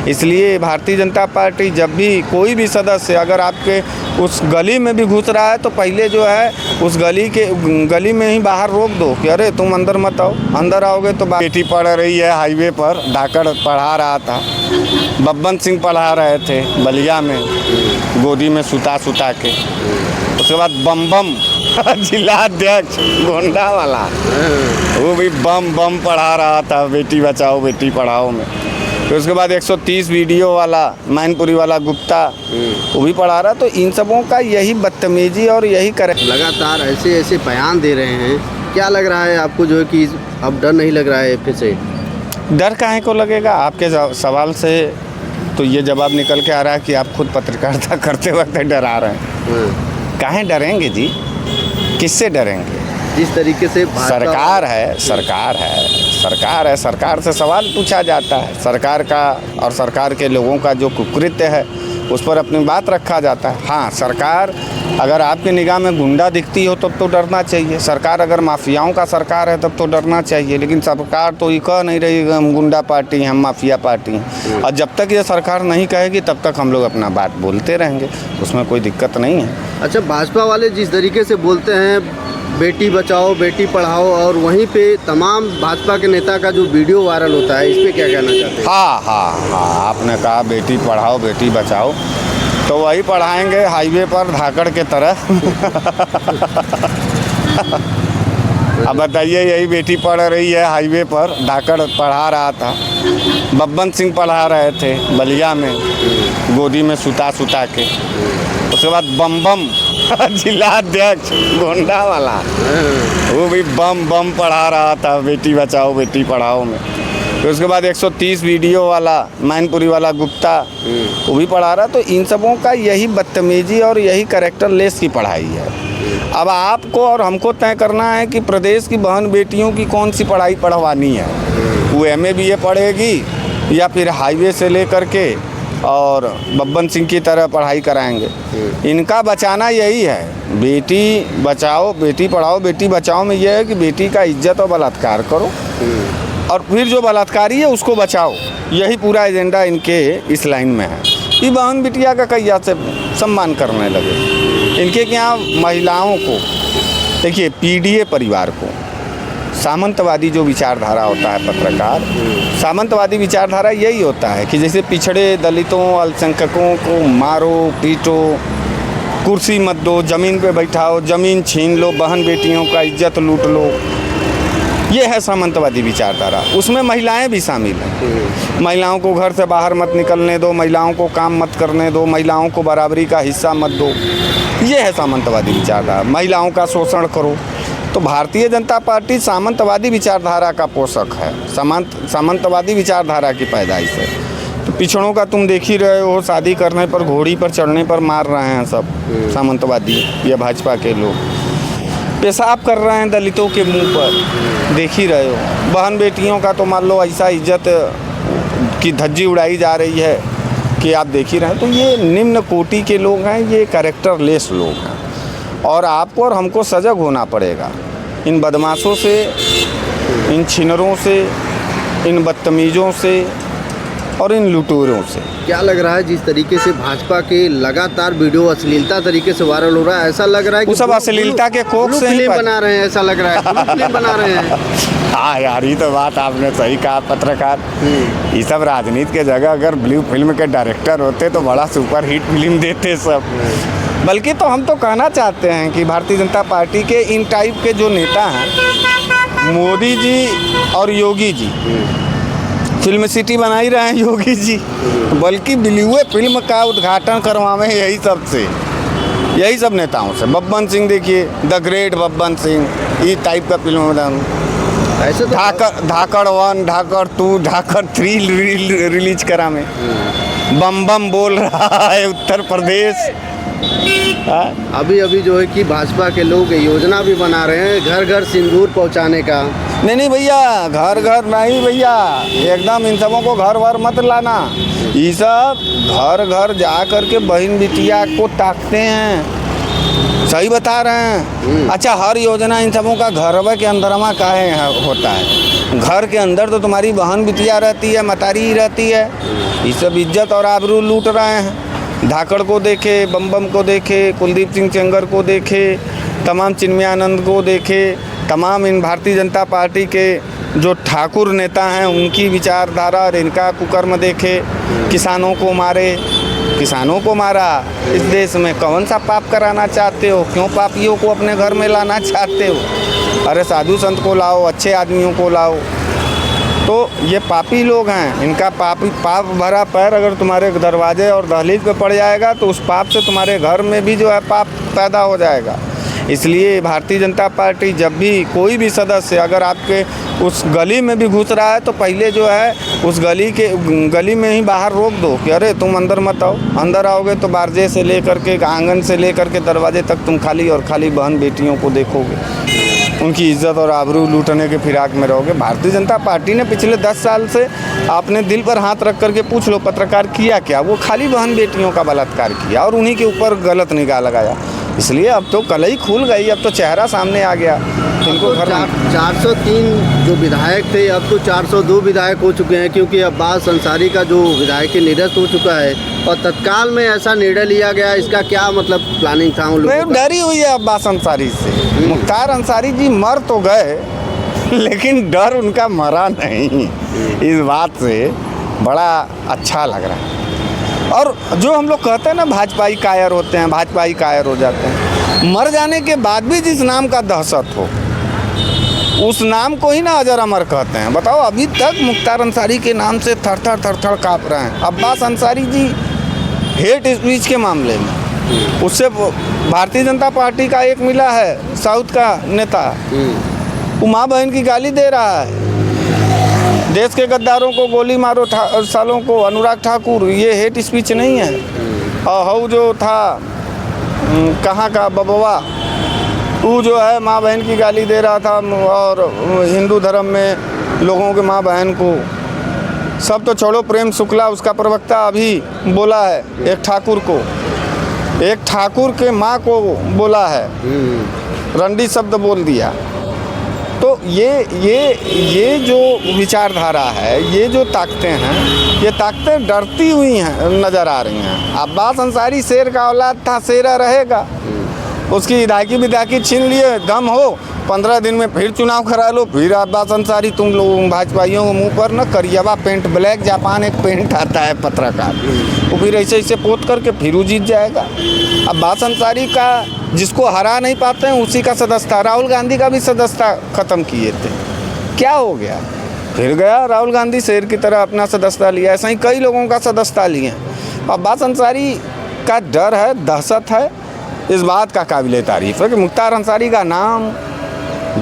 इसलिए भारतीय जनता पार्टी जब भी कोई भी सदस्य अगर आपके उस गली में भी घुस रहा है तो पहले जो है उस गली में ही बाहर रोक दो कि अरे तुम अंदर मत आओ, अंदर आओगे तो बेटी पढ़ रही है हाईवे पर, धाकड़ पढ़ा रहा था, बब्बन सिंह पढ़ा रहे थे बलिया में गोदी में सुता के, उसके बाद बम जिलाध्यक्ष गोंडा वाला वो भी बम पढ़ा रहा था बेटी बचाओ बेटी पढ़ाओ में। फिर उसके बाद 130 वीडियो वाला मैनपुरी वाला गुप्ता वो भी पढ़ा रहा। तो इन सबों का यही बदतमीजी और यही करे, लगातार ऐसे बयान दे रहे हैं। क्या लग रहा है आपको जो है कि अब डर नहीं लग रहा है फिर से? डर काहे को लगेगा? आपके सवाल से तो ये जवाब निकल के आ रहा है कि आप खुद पत्रकारिता करते वक्त डरा रहे हैं। काहे डरेंगे जी, किससे डरेंगे? जिस तरीके से सरकार है, सरकार से सवाल पूछा जाता है, सरकार का और सरकार के लोगों का जो कुकृत्य है उस पर अपनी बात रखा जाता है। हाँ, सरकार अगर आपकी निगाह में गुंडा दिखती हो तब तो डरना चाहिए, सरकार अगर माफियाओं का सरकार है तब तो डरना चाहिए, लेकिन सरकार तो ये कह नहीं रही हम गुंडा पार्टी हैं, हम माफिया पार्टी हैं। और जब तक ये सरकार नहीं कहेगी तब तक हम लोग अपना बात बोलते रहेंगे, उसमें कोई दिक्कत नहीं है। अच्छा, भाजपा वाले जिस तरीके से बोलते हैं बेटी बचाओ बेटी पढ़ाओ, और वहीं पे तमाम भाजपा के नेता का जो वीडियो वायरल होता है, इस पे क्या कहना चाहते हैं? हाँ, आपने कहा बेटी पढ़ाओ बेटी बचाओ, तो वही पढ़ाएंगे हाईवे पर धाकड़ के तरह। अब बताइए, यही बेटी पढ़ रही है हाईवे पर, धाकड़ पढ़ा रहा था, बब्बन सिंह पढ़ा रहे थे बलिया में गोदी में सुता के, उसके बाद बम जिलाध्यक्ष गोंडा वाला वो भी बम पढ़ा रहा था बेटी बचाओ बेटी पढ़ाओ में। फिर उसके बाद 130 वीडियो वाला मैनपुरी वाला गुप्ता वो भी पढ़ा रहा। तो इन सबों का यही बदतमीजी और यही कैरेक्टर लेस की पढ़ाई है। अब आपको और हमको तय करना है कि प्रदेश की बहन बेटियों की कौन सी पढ़ाई पढ़वानी है। वो MA BA पढ़ेगी या फिर हाईवे से लेकर के और बब्बन सिंह की तरह पढ़ाई कराएंगे। इनका बचाना यही है, बेटी बचाओ बेटी पढ़ाओ बेटी बचाओ में यह है कि बेटी का इज्जत और बलात्कार करो और फिर जो बलात्कारी है उसको बचाओ। यही पूरा एजेंडा इनके इस लाइन में है। ये बहन बिटिया का कैया से सम्मान करने लगे। इनके यहाँ महिलाओं को देखिए, PDA परिवार को सामंतवादी जो विचारधारा होता है पत्रकार, सामंतवादी विचारधारा यही होता है कि जैसे पिछड़े दलितों अल्पसंख्यकों को मारो पीटो, कुर्सी मत दो, ज़मीन पे बैठाओ, ज़मीन छीन लो, बहन बेटियों का इज्जत लूट लो। ये है सामंतवादी विचारधारा। उसमें महिलाएं भी शामिल हैं। महिलाओं को घर से बाहर मत निकलने दो, महिलाओं को काम मत करने दो, महिलाओं को बराबरी का हिस्सा मत दो। ये है सामंतवादी विचारधारा। महिलाओं का शोषण करो। तो भारतीय जनता पार्टी सामंतवादी विचारधारा का पोषक है, सामंतवादी विचारधारा की पैदाइश है। तो पिछड़ों का तुम देख ही रहे हो, शादी करने पर घोड़ी पर चढ़ने पर मार रहे हैं सब सामंतवादी या भाजपा के लोग, पेशाब कर रहे हैं दलितों के मुंह पर, देख ही रहे हो। बहन बेटियों का तो मान लो ऐसा इज्जत की धज्जी उड़ाई जा रही है कि आप देख ही रहे हैं। तो ये निम्न कोटि के लोग हैं, ये कैरेक्टर लेस लोग हैं और आपको और हमको सजग होना पड़ेगा इन बदमाशों से, इन छिनरों से, इन बदतमीज़ों से और इन लुटेरों से। क्या लग रहा है जिस तरीके से भाजपा के लगातार वीडियो अश्लीलता तरीके से वायरल हो रहा है, ऐसा लग रहा है कि सब अश्लीलता के कोख से फिल्म बना रहे हैं, ऐसा लग रहा है फिल्म बना रहे हैं। हाँ यार, ये तो बात आपने सही कहा पत्रकार। ये सब राजनीति के जगह अगर ब्लू फिल्म के डायरेक्टर होते तो बड़ा सुपर हिट फिल्म देते सब। बल्कि तो हम तो कहना चाहते हैं कि भारतीय जनता पार्टी के इन टाइप के जो नेता हैं, मोदी जी और योगी जी, फिल्म सिटी बना ही रहे हैं योगी जी, बल्कि ब्लू फिल्म का उद्घाटन करवावे यही सब नेताओं से। बब्बन सिंह देखिए, द ग्रेट बब्बन सिंह, ये टाइप का फिल्म ऐसे तो धाकड़ 1, धाकड़ 2, धाकड़ 3 रिलीज करा में। बम बोल रहा है उत्तर प्रदेश। अभी जो है कि भाजपा के लोग योजना भी बना रहे हैं घर घर सिंदूर पहुंचाने का। नहीं भैया, घर नहीं भैया, एकदम इन सबों को घर मत लाना। ये सब घर जा कर के बहन बिटिया को ताकते हैं सही बता रहे हैं। अच्छा, हर योजना इन सबों का घरवा के अंदरमा काहे होता है? घर के अंदर तो तुम्हारी बहन बिटिया रहती है, मतारी ही रहती है। ये सब इज्जत और आबरू लूट रहे हैं। धाकड़ को देखे, बम को देखे, कुलदीप सिंह सेंगर को देखे, तमाम चिन्मयानंद को देखे, तमाम इन भारतीय जनता पार्टी के जो ठाकुर नेता हैं उनकी विचारधारा और इनका कुकर्म देखे। किसानों को मारे, किसानों को मारा। इस देश में कौन सा पाप कराना चाहते हो? क्यों पापियों को अपने घर में लाना चाहते हो? अरे साधु संत को लाओ, अच्छे आदमियों को लाओ। तो ये पापी लोग हैं, इनका पाप भरा पैर अगर तुम्हारे दरवाजे और दहलीज पे पड़ जाएगा तो उस पाप से तुम्हारे घर में भी जो है पाप पैदा हो जाएगा। इसलिए भारतीय जनता पार्टी जब भी कोई भी सदस्य अगर आपके उस गली में भी घुस रहा है तो पहले जो है उस गली में ही बाहर रोक दो कि अरे तुम अंदर मत आओ। अंदर आओगे तो बारजे से लेकर के आंगन से लेकर के दरवाजे तक तुम खाली और खाली बहन बेटियों को देखोगे, उनकी इज्जत और आबरू लूटने के फिराक में रहोगे। भारतीय जनता पार्टी ने पिछले 10 साल से आपने दिल पर हाथ रख करके पूछ लो पत्रकार किया क्या? वो खाली बहन बेटियों का बलात्कार किया और उन्हीं के ऊपर गलत निगाह लगाया। इसलिए अब तो कलई खुल गई, अब तो चेहरा सामने आ गया। इनको घर 403 जो विधायक थे अब तो 402 विधायक हो चुके हैं, क्योंकि अब्बास अंसारी का जो विधायक निरस्त हो चुका है और तत्काल में ऐसा निर्णय लिया गया। इसका क्या मतलब प्लानिंग था उन लोगों का? डरी हुई है अब्बास अंसारी से। मुख्तार अंसारी जी मर तो गए लेकिन डर उनका मरा नहीं। इस बात से बड़ा अच्छा लग रहा है। और जो हम लोग कहते हैं ना भाजपाई कायर होते हैं, भाजपाई कायर हो जाते हैं, मर जाने के बाद भी जिस नाम का दहशत हो उस नाम को ही ना अजर अमर कहते हैं। बताओ, अभी तक मुख्तार अंसारी के नाम से थर थर काँप रहे हैं। अब्बास अंसारी जी हेट स्पीच के मामले में उससे भारतीय जनता पार्टी का एक मिला है साउथ का नेता, वो माँ बहन की गाली दे रहा है। देश के गद्दारों को गोली मारो सालों को, अनुराग ठाकुर, ये हेट स्पीच नहीं है। और हऊ जो था कहाँ का बबवा, वो जो है माँ बहन की गाली दे रहा था। और हिंदू धर्म में लोगों के माँ बहन को सब तो छोड़ो, प्रेम शुक्ला उसका प्रवक्ता अभी बोला है एक ठाकुर के माँ को बोला है, रंडी शब्द बोल दिया। तो ये जो विचारधारा है, ये जो ताकतें हैं, ये ताकतें डरती हुई हैं नज़र आ रही हैं। अब्बास अंसारी शेर का औलाद था, शेरा रहेगा। उसकी विधायकी छीन लिए, दम हो 15 दिन में फिर चुनाव करा लो, फिर अब्बास अंसारी तुम लोग भाजपाइयों के मुंह पर न करियवा पेंट, ब्लैक जापान एक पेंट आता है पत्रकार, वो फिर ऐसे पोत करके फिर वो जीत जाएगा। अब्बास अंसारी का जिसको हरा नहीं पाते हैं उसी का सदस्यता, राहुल गांधी का भी सदस्यता ख़त्म किए थे। क्या हो गया? फिर गया राहुल गांधी शेर की तरह अपना सदस्यता लिया। ऐसा ही कई लोगों का सदस्यता लिए। अब्बास अंसारी का डर है, दहशत है। इस बात का काबिल तारीफ़ है कि मुख्तार अंसारी का नाम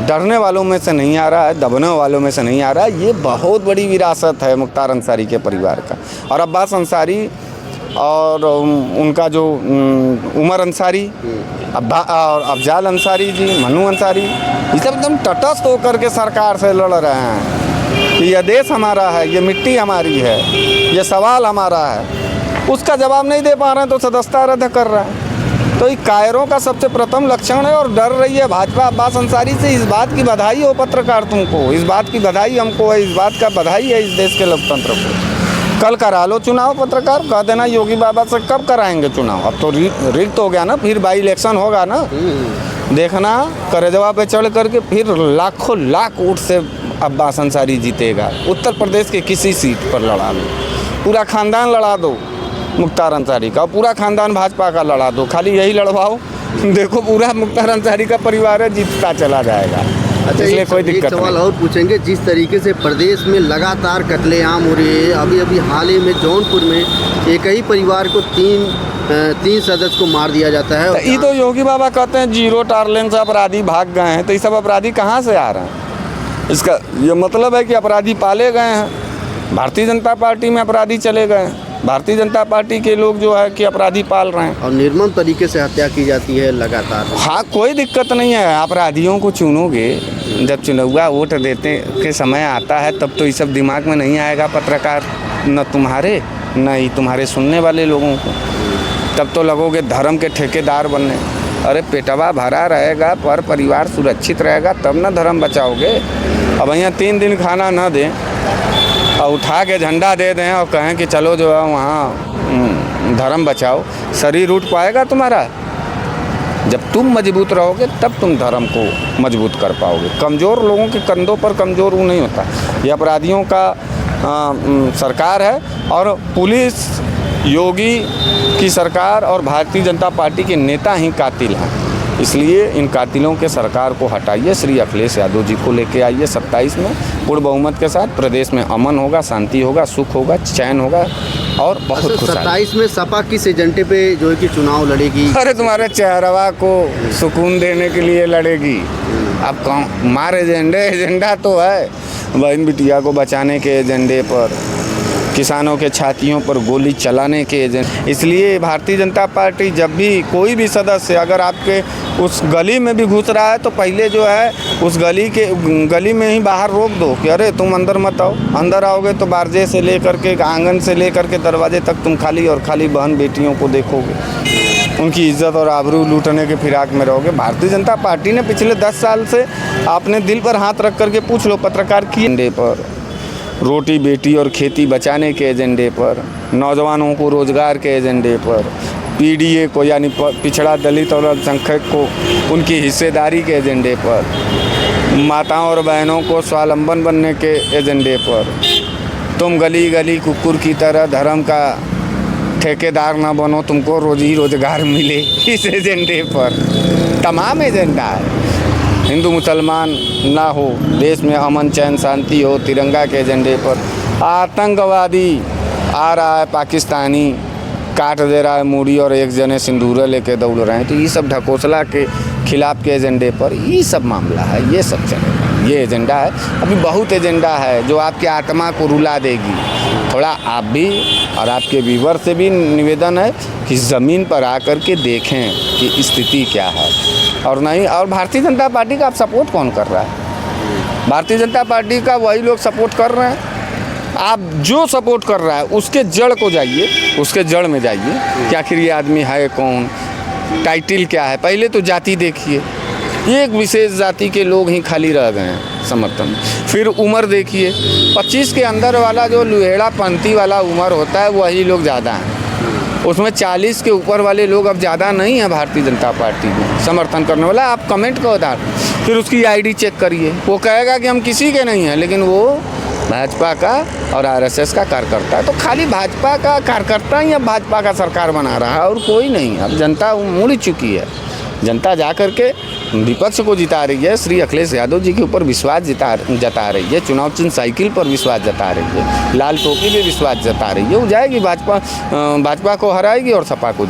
डरने वालों में से नहीं आ रहा है, दबने वालों में से नहीं आ रहा है। ये बहुत बड़ी विरासत है मुख्तार अंसारी के परिवार का। और अब्बास अंसारी और उनका जो उमर अंसारी और अफजाल अंसारी जी, मनु अंसारी, ये सब एकदम तटस्थ होकर के सरकार से लड़ रहे हैं कि यह देश हमारा है, ये मिट्टी हमारी है, ये सवाल हमारा है। उसका जवाब नहीं दे पा रहे हैं तो सदस्यता रद्द कर रहे हैं। तो ये कायरों का सबसे प्रथम लक्षण है। और डर रही है भाजपा अब्बास अंसारी से। इस बात की बधाई हो पत्रकार तुमको, इस बात की बधाई हमको है, इस बात का बधाई है इस देश के लोकतंत्र को। कल करा लो चुनाव, पत्रकार कह देना योगी बाबा से कब कराएंगे चुनाव? अब तो रिक्त हो गया ना, फिर बाई इलेक्शन होगा ना, देखना करेजवा पे चढ़ करके फिर लाखों लाख वोट से अब्बास अंसारी जीतेगा। उत्तर प्रदेश के किसी सीट पर लड़ा लो, पूरा खानदान लड़ा दो मुख्तार अंसारी का, पूरा खानदान भाजपा का लड़ा दो, खाली यही लड़वाओ, देखो पूरा मुख्तार अंसारी का परिवार है जीतता चला जाएगा। अच्छा, इसलिए कोई दिक्कत एक सवाल और पूछेंगे। जिस तरीके से प्रदेश में लगातार कत्लेआम हो रहे हैं, अभी हाल ही में जौनपुर में एक ही परिवार को तीन सदस्य को मार दिया जाता है। ये तो योगी बाबा कहते हैं जीरो टॉलरेंस से अपराधी भाग गए हैं। तो ये सब अपराधी कहाँ से आ रहे हैं? इसका ये मतलब है कि अपराधी पाले गए हैं, भारतीय जनता पार्टी में अपराधी चले गए हैं, भारतीय जनता पार्टी के लोग जो है कि अपराधी पाल रहे हैं और निर्मम तरीके से हत्या की जाती है लगातार। हाँ, कोई दिक्कत नहीं है। अपराधियों को चुनोगे, जब चुनाव वोट देते के समय आता है तब तो ये सब दिमाग में नहीं आएगा पत्रकार, न तुम्हारे न ही तुम्हारे सुनने वाले लोगों को। तब तो लगोगे धर्म के ठेकेदार बनने। अरे पेटवा भरा रहेगा, पर परिवार सुरक्षित रहेगा, तब ना धर्म बचाओगे। अब यहाँ 3 दिन खाना ना दें और उठा के झंडा दे दें और कहें कि चलो जो है वहाँ धर्म बचाओ, शरीर उठ पाएगा तुम्हारा? जब तुम मजबूत रहोगे तब तुम धर्म को मजबूत कर पाओगे। कमज़ोर लोगों के कंधों पर कमज़ोर वो नहीं होता। ये अपराधियों का सरकार है और पुलिस, योगी की सरकार और भारतीय जनता पार्टी के नेता ही कातिल हैं। इसलिए इन कातिलों के सरकार को हटाइए, श्री अखिलेश यादव जी को लेके आइए 27 में पूर्ण बहुमत के साथ। प्रदेश में अमन होगा, शांति होगा, सुख होगा, चैन होगा और बहुत खुशहाली। 27 में सपा किस एजेंडे पे जो है कि चुनाव लड़ेगी? अरे तुम्हारे चेहरवा को सुकून देने के लिए लड़ेगी। अब कौन हमारे एजेंडा तो है बहन बिटिया को बचाने के एजेंडे पर, किसानों के छातियों पर गोली चलाने के एजेंडे। इसलिए भारतीय जनता पार्टी जब भी कोई भी सदस्य अगर आपके उस गली में भी घुस रहा है तो पहले जो है उस गली में ही बाहर रोक दो कि अरे तुम अंदर मत आओ। अंदर आओगे तो बारजे से लेकर के आंगन से लेकर के दरवाजे तक तुम खाली और खाली बहन बेटियों को देखोगे, उनकी इज्जत और आबरू लूटने के फिराक में रहोगे। भारतीय जनता पार्टी ने पिछले 10 साल से आपने दिल पर हाथ रख करके पूछ लो पत्रकार की एजेंडे पर, रोटी बेटी और खेती बचाने के एजेंडे पर, नौजवानों को रोज़गार के एजेंडे पर, पीडीए को यानी पिछड़ा दलित और अल्पसंख्यक को उनकी हिस्सेदारी के एजेंडे पर, माताओं और बहनों को स्वावलंबन बनने के एजेंडे पर। तुम गली गली कुकुर की तरह धर्म का ठेकेदार ना बनो, तुमको रोजी रोजगार मिले, इस एजेंडे पर तमाम एजेंडा है। हिंदू मुसलमान ना हो, देश में अमन चैन शांति हो, तिरंगा के एजेंडे पर। आतंकवादी आ रहा है पाकिस्तानी, काट दे रहा है मूड़ी और एक जने सिंदूर लेके दौड़ रहे हैं, तो ये सब ढकोसला के खिलाफ के एजेंडे पर ये सब मामला है, ये सब चलेगा, ये एजेंडा है। अभी बहुत एजेंडा है जो आपकी आत्मा को रुला देगी। थोड़ा आप भी और आपके व्यूवर से भी निवेदन है कि ज़मीन पर आकर के देखें कि स्थिति क्या है और नहीं। और भारतीय जनता पार्टी का आप सपोर्ट कौन कर रहा है? भारतीय जनता पार्टी का वही लोग सपोर्ट कर रहे हैं। आप जो सपोर्ट कर रहा है उसके जड़ को जाइए, उसके जड़ में जाइए कि आखिर ये आदमी है कौन, टाइटल क्या है। पहले तो जाति देखिए, एक विशेष जाति के लोग ही खाली रह गए हैं समर्थन। फिर उम्र देखिए, 25 के अंदर वाला जो लुहेड़ा पंथी वाला उम्र होता है वही लोग ज़्यादा हैं। उसमें 40 के ऊपर वाले लोग अब ज़्यादा नहीं हैं भारतीय जनता पार्टी में समर्थन करने वाला। आप कमेंट को उतार, फिर उसकी आईडी चेक करिए, वो कहेगा कि हम किसी के नहीं हैं, लेकिन वो भाजपा का और आरएसएस का कार्यकर्ता है। तो खाली भाजपा का कार्यकर्ता ही अब भाजपा का सरकार बना रहा है और कोई नहीं। अब जनता मुड़ चुकी है, जनता जा कर के विपक्ष को जिता रही है, श्री अखिलेश यादव जी के ऊपर विश्वास जता रही है, चुनाव चिन्ह साइकिल पर विश्वास जता रही है, लाल टोपी पे विश्वास जता रही है। वो जाएगी भाजपा को हराएगी और सपा को